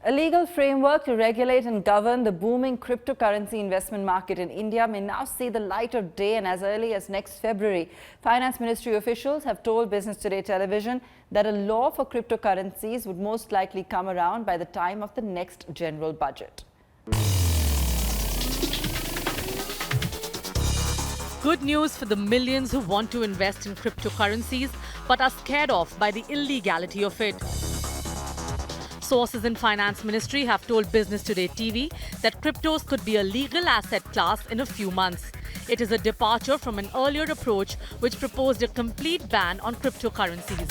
A legal framework to regulate and govern the booming cryptocurrency investment market in India may now see the light of day, and as early as next February, Finance Ministry officials have told Business Today Television that a law for cryptocurrencies would most likely come around by the time of the next general budget. Good news for the millions who want to invest in cryptocurrencies but are scared off by the illegality of it. Sources in Finance Ministry have told Business Today TV that cryptos could be a legal asset class in a few months. It is a departure from an earlier approach which proposed a complete ban on cryptocurrencies.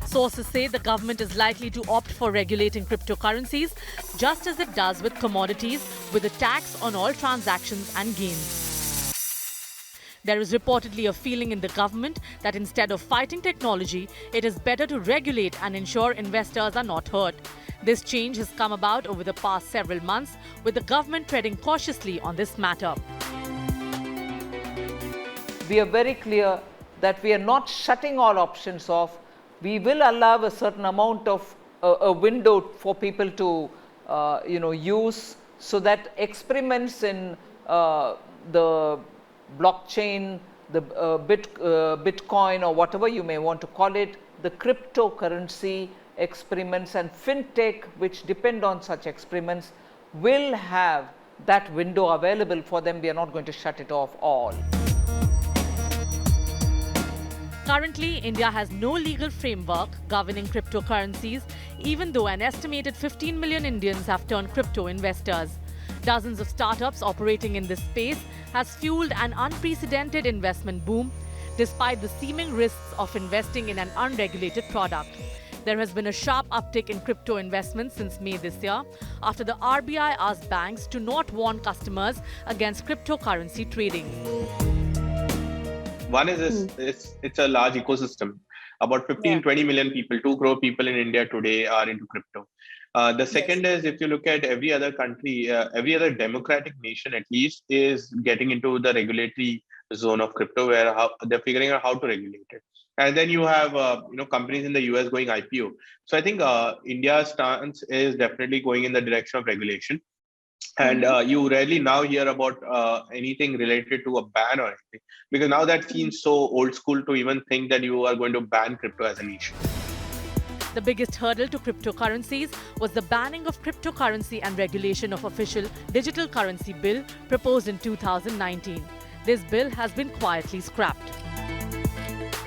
Sources say the government is likely to opt for regulating cryptocurrencies just as it does with commodities, with a tax on all transactions and gains. There is reportedly a feeling in the government that instead of fighting technology, it is better to regulate and ensure investors are not hurt. This change has come about over the past several months, with the government treading cautiously on this matter. We are very clear that we are not shutting all options off. We will allow a certain amount of a window for people to use, so that experiments in the blockchain, the Bitcoin, or whatever you may want to call it, the cryptocurrency experiments and fintech, which depend on such experiments, will have that window available for them. We are not going to shut it off all. Currently, India has no legal framework governing cryptocurrencies, even though an estimated 15 million Indians have turned crypto investors. Dozens of startups operating in this space has fueled an unprecedented investment boom, despite the seeming risks of investing in an unregulated product. There has been a sharp uptick in crypto investments since May this year, after the RBI asked banks to not warn customers against cryptocurrency trading. One is it's a large ecosystem. About 15-20 million people, 2 crore people in India today are into crypto. The second is, if you look at every other country, every other democratic nation at least is getting into the regulatory zone of crypto, where they're figuring out how to regulate it. And then you have companies in the US going IPO. So I think India's stance is definitely going in the direction of regulation. And you rarely now hear about anything related to a ban or anything, because now that seems so old school to even think that you are going to ban crypto as a nation. The biggest hurdle to cryptocurrencies was the banning of cryptocurrency and regulation of official digital currency bill proposed in 2019. This bill has been quietly scrapped.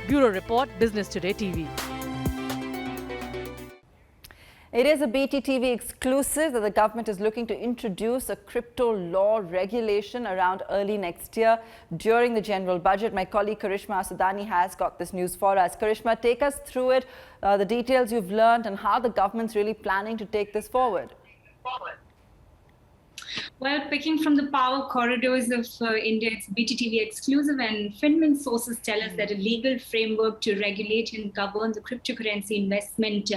Bureau Report, Business Today TV. It is a BTTV exclusive that the government is looking to introduce a crypto law regulation around early next year during the general budget. My colleague Karishma Asudani has got this news for us. Karishma, take us through it, the details you've learned and how the government's really planning to take this forward. Well, picking from the power corridors of India, it's BTTV exclusive, and FinMin sources tell us that a legal framework to regulate and govern the cryptocurrency investment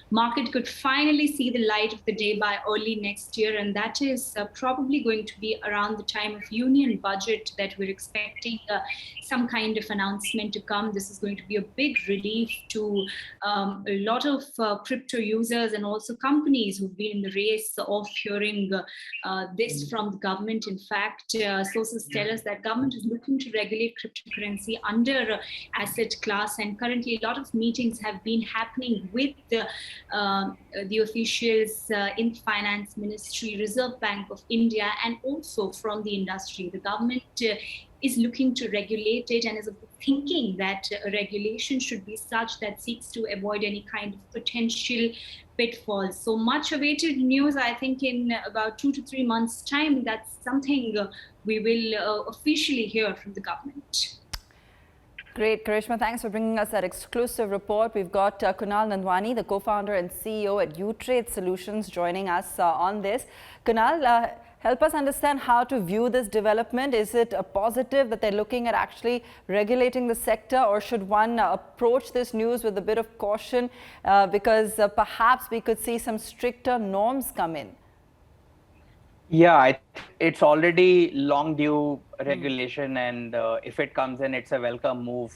market could finally see the light of the day by early next year, and that is probably going to be around the time of union budget that we're expecting some kind of announcement to come. This is going to be a big relief to a lot of crypto users and also companies who've been in the race of hearing this from the government. In fact, sources tell us that government is looking to regulate cryptocurrency under asset class, and currently a lot of meetings have been happening with the officials in Finance Ministry, Reserve Bank of India, and also from the industry. The government is looking to regulate it and is thinking that a regulation should be such that seeks to avoid any kind of potential pitfalls. So much awaited news, I think in about 2 to 3 months' time, that's something we will officially hear from the government. Great, Karishma, thanks for bringing us that exclusive report. We've got Kunal Nandwani, the co-founder and CEO at Utrade Solutions, joining us on this. Kunal, help us understand how to view this development. Is it a positive that they're looking at actually regulating the sector, or should one approach this news with a bit of caution because perhaps we could see some stricter norms come in? Yeah, it's already long due regulation, and if it comes in, it's a welcome move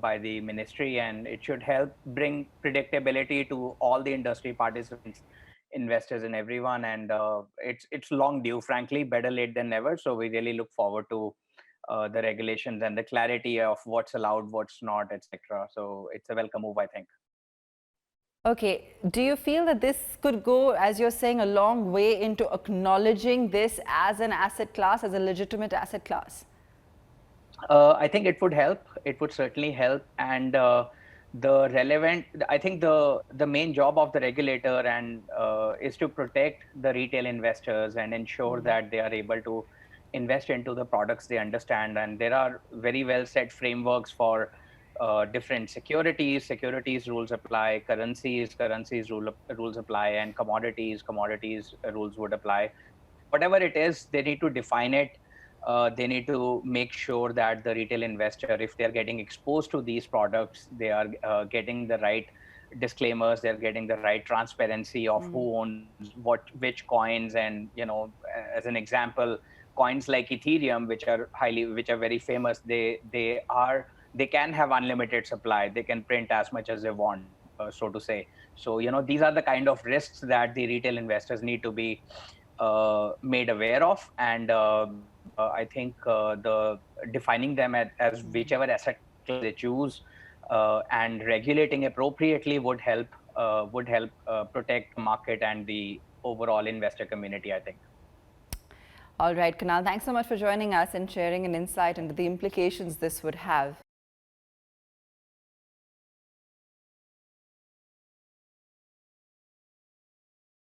by the ministry, and it should help bring predictability to all the industry participants. investors and everyone. And it's long due, frankly, better late than never. So we really look forward to the regulations and the clarity of what's allowed, what's not, etc. So it's a welcome move, I think. Okay, do you feel that this could go, as you're saying, a long way into acknowledging this as an asset class, as a legitimate asset class? I think it would help. It would certainly help. And I think the main job of the regulator and is to protect the retail investors and ensure that they are able to invest into the products they understand. And there are very well set frameworks for different securities rules apply, currencies rules apply, and commodities rules would apply. Whatever it is, they need to define it. They need to make sure that the retail investor, if they're getting exposed to these products, they are getting the right disclaimers, they're getting the right transparency of who owns which coins. And as an example, coins like Ethereum, which are very famous, they can have unlimited supply. They can print as much as they want, so to say. So these are the kind of risks that the retail investors need to be made aware of. And I think the defining them as whichever asset they choose and regulating appropriately would help protect the market and the overall investor community, I think. All right, Kunal, thanks so much for joining us and sharing an insight into the implications this would have.